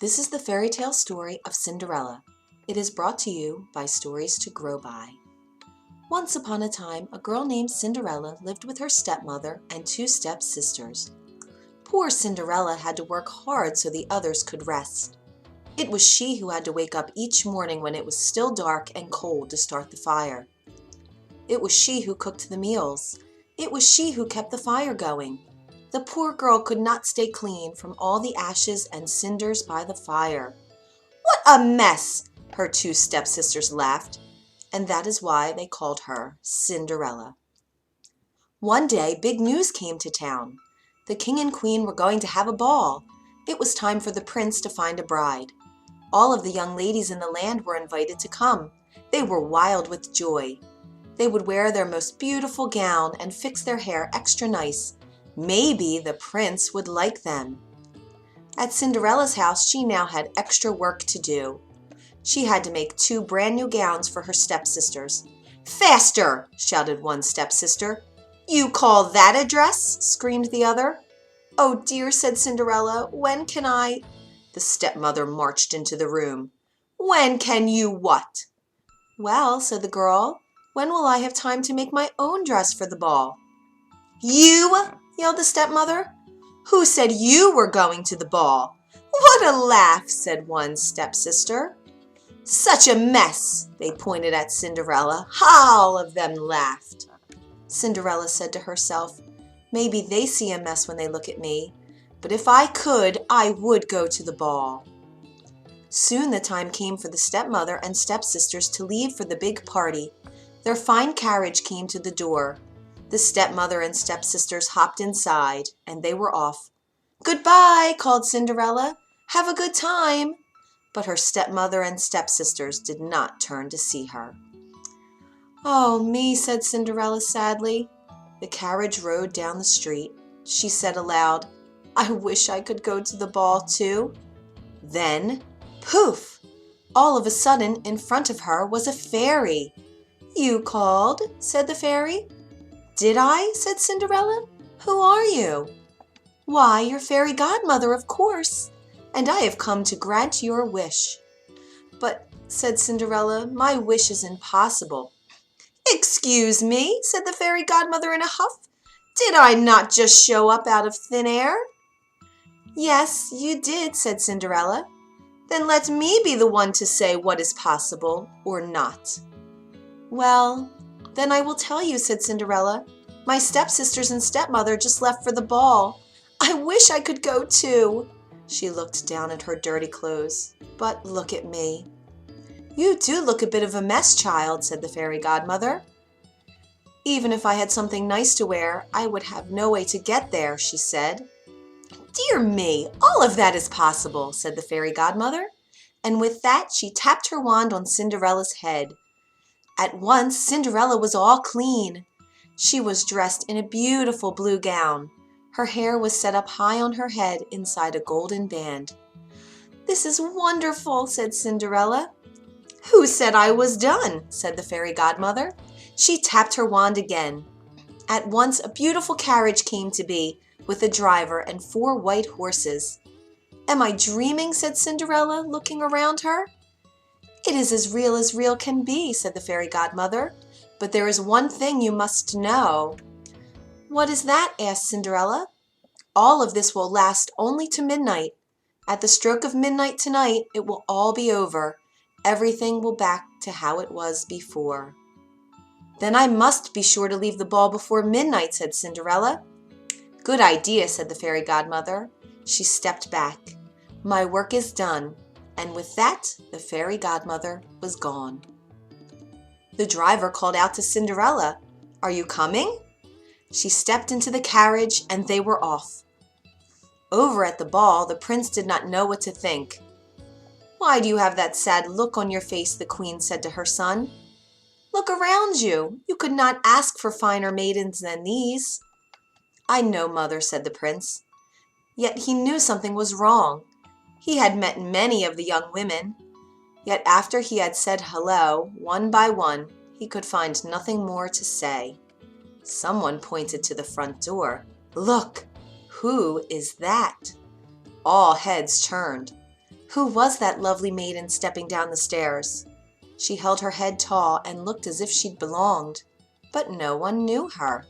This is the fairy tale story of Cinderella. It is brought to you by Stories to Grow By. Once upon a time, a girl named Cinderella lived with her stepmother and two stepsisters. Poor Cinderella had to work hard so the others could rest. It was she who had to wake up each morning when it was still dark and cold to start the fire. It was she who cooked the meals. It was she who kept the fire going. The poor girl could not stay clean from all the ashes and cinders by the fire. "What a mess!" her two stepsisters laughed, and that is why they called her Cinderella. One day, big news came to town. The king and queen were going to have a ball. It was time for the prince to find a bride. All of the young ladies in the land were invited to come. They were wild with joy. They would wear their most beautiful gown and fix their hair extra nice. Maybe the prince would like them. At Cinderella's house, she now had extra work to do. She had to make two brand new gowns for her stepsisters. "Faster!" shouted one stepsister. "You call that a dress?" screamed the other. "Oh dear," said Cinderella, "when can I—" The stepmother marched into the room. "When can you what?" "Well," said the girl, "when will I have time to make my own dress for the ball?" "You!" yelled the stepmother. "Who said you were going to the ball?" "What a laugh!" said one stepsister. "Such a mess!" They pointed at Cinderella. All of them laughed. Cinderella said to herself, "Maybe they see a mess when they look at me, but if I could, I would go to the ball." Soon the time came for the stepmother and stepsisters to leave for the big party. Their fine carriage came to the door. The stepmother and stepsisters hopped inside, and they were off. "Goodbye," called Cinderella. "Have a good time." But her stepmother and stepsisters did not turn to see her. "Oh, me," said Cinderella sadly. The carriage rode down the street. She said aloud, "I wish I could go to the ball too." Then, poof! All of a sudden, in front of her was a fairy. "You called?" said the fairy. "Did I?" said Cinderella. "Who are you?" "Why, your fairy godmother, of course, and I have come to grant your wish." "But," said Cinderella, "my wish is impossible." "Excuse me," said the fairy godmother in a huff. "Did I not just show up out of thin air?" "Yes, you did," said Cinderella. "Then let me be the one to say what is possible or not." "Well, then I will tell you," said Cinderella. "My stepsisters and stepmother just left for the ball. I wish I could go too." She looked down at her dirty clothes. "But look at me." "You do look a bit of a mess, child," said the fairy godmother. "Even if I had something nice to wear, I would have no way to get there," she said. "Dear me, all of that is possible," said the fairy godmother. And with that she tapped her wand on Cinderella's head. At once Cinderella was all clean. She was dressed in a beautiful blue gown. Her hair was set up high on her head inside a golden band. "This is wonderful," said Cinderella. "Who said I was done?" said the fairy godmother. She tapped her wand again. At once a beautiful carriage came to be, with a driver and 4 white horses. "Am I dreaming?" said Cinderella, looking around her. "It is as real can be," said the fairy godmother. "But there is one thing you must know." "What is that?" asked Cinderella. "All of this will last only to midnight. At the stroke of midnight tonight, it will all be over. Everything will back to how it was before." "Then I must be sure to leave the ball before midnight," said Cinderella. "Good idea," said the fairy godmother. She stepped back. "My work is done." And with that, the fairy godmother was gone. The driver called out to Cinderella, "Are you coming?" She stepped into the carriage, and they were off. Over at the ball, the prince did not know what to think. "Why do you have that sad look on your face?" the queen said to her son. "Look around you. You could not ask for finer maidens than these." "I know, mother," said the prince. Yet he knew something was wrong. He had met many of the young women. Yet after he had said hello, one by one, he could find nothing more to say. Someone pointed to the front door. "Look! Who is that?" All heads turned. Who was that lovely maiden stepping down the stairs? She held her head tall and looked as if she'd belonged, but no one knew her.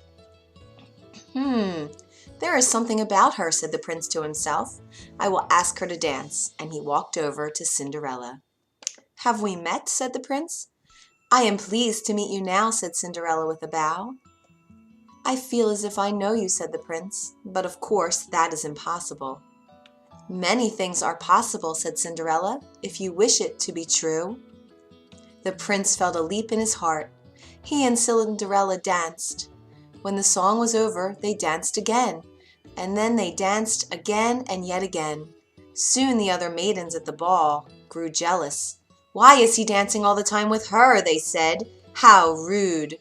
There is something about her, said the prince to himself. I will ask her to dance, and he walked over to Cinderella. Have we met? Said the prince. I am pleased to meet you now, said Cinderella with a bow. I feel as if I know you, said the prince, but of course that is impossible. Many things are possible, said Cinderella, if you wish it to be true. The prince felt a leap in his heart. He and Cinderella danced. When the song was over, they danced again, and then they danced again and yet again. Soon the other maidens at the ball grew jealous. Why is he dancing all the time with her? They said. How rude!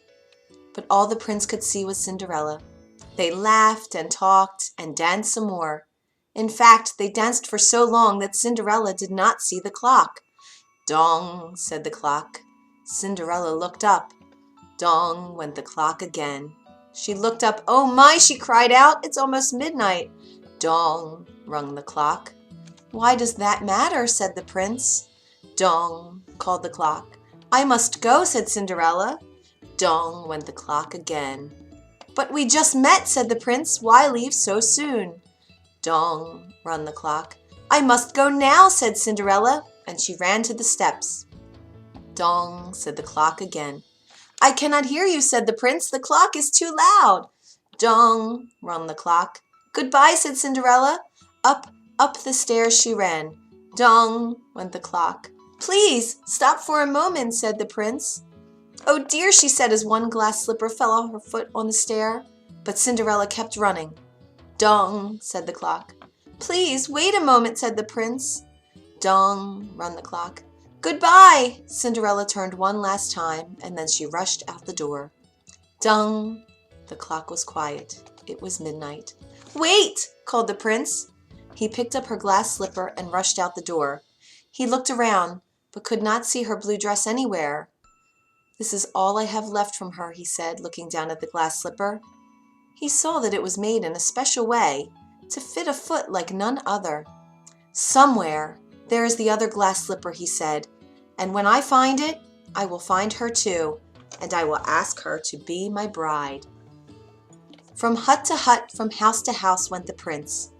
But all the prince could see was Cinderella. They laughed and talked and danced some more. In fact, they danced for so long that Cinderella did not see the clock. Dong, said the clock. Cinderella looked up. Dong went the clock again. She looked up. Oh my, she cried out. It's almost midnight. Dong, rung the clock. Why does that matter? Said the prince. Dong, called the clock. I must go, said Cinderella. Dong went the clock again. But we just met, said the prince. Why leave so soon? Dong, rung the clock. I must go now, said Cinderella, and she ran to the steps. Dong, said the clock again. I cannot hear you, said the prince. The clock is too loud. Dong, rung the clock. Goodbye, said Cinderella. Up the stairs she ran. Dong, went the clock. Please, stop for a moment, said the prince. Oh dear, she said as one glass slipper fell off her foot on the stair. But Cinderella kept running. Dong, said the clock. Please, wait a moment, said the prince. Dong, rung the clock. Goodbye! Cinderella turned one last time, and then she rushed out the door. Dong! The clock was quiet. It was midnight. Wait! Called the prince. He picked up her glass slipper and rushed out the door. He looked around, but could not see her blue dress anywhere. This is all I have left from her, he said, looking down at the glass slipper. He saw that it was made in a special way, to fit a foot like none other. Somewhere there is the other glass slipper, he said, and when I find it, I will find her too, and I will ask her to be my bride. From hut to hut, from house to house went the prince.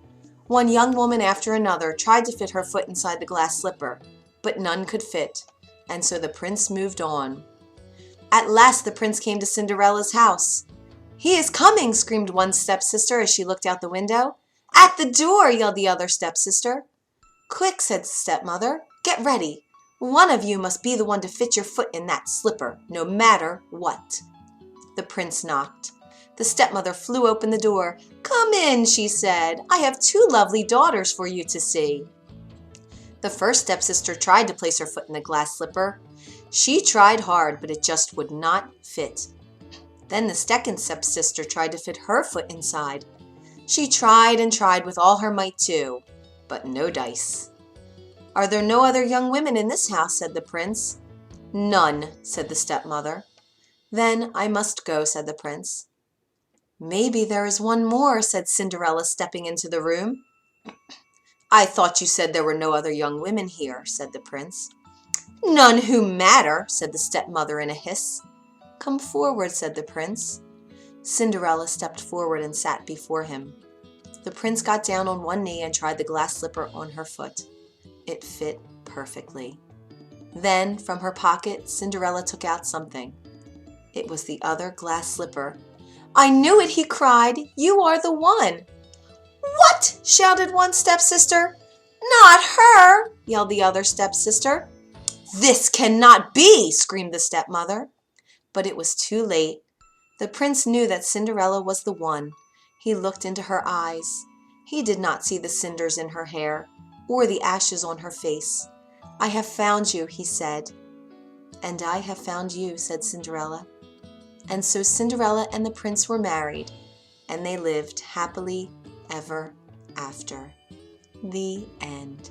One young woman after another tried to fit her foot inside the glass slipper, but none could fit, and so the prince moved on. At last the prince came to Cinderella's house. He is coming, screamed one stepsister as she looked out the window. At the door, yelled the other stepsister. Quick, said the stepmother, get ready. One of you must be the one to fit your foot in that slipper, no matter what. The prince knocked. The stepmother flew open the door. Come in, she said. I have two lovely daughters for you to see. The first stepsister tried to place her foot in the glass slipper. She tried hard, but it just would not fit. Then the second stepsister tried to fit her foot inside. She tried and tried with all her might too, but no dice. Are there no other young women in this house? Said the prince. None, said the stepmother. Then I must go, said the prince. Maybe there is one more, said Cinderella, stepping into the room. I thought you said there were no other young women here, said the prince. None who matter, said the stepmother in a hiss. Come forward, said the prince. Cinderella stepped forward and sat before him. The prince got down on one knee and tried the glass slipper on her foot. It fit perfectly. Then, from her pocket, Cinderella took out something. It was the other glass slipper. I knew it, he cried. You are the one. What? Shouted one stepsister. Not her, yelled the other stepsister. This cannot be, screamed the stepmother. But it was too late. The prince knew that Cinderella was the one. He looked into her eyes. He did not see the cinders in her hair or the ashes on her face. I have found you, he said. And I have found you, said Cinderella. And so Cinderella and the prince were married, and they lived happily ever after. The end.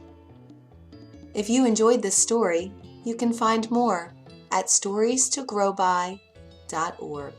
If you enjoyed this story, you can find more at storiestogrowby.org.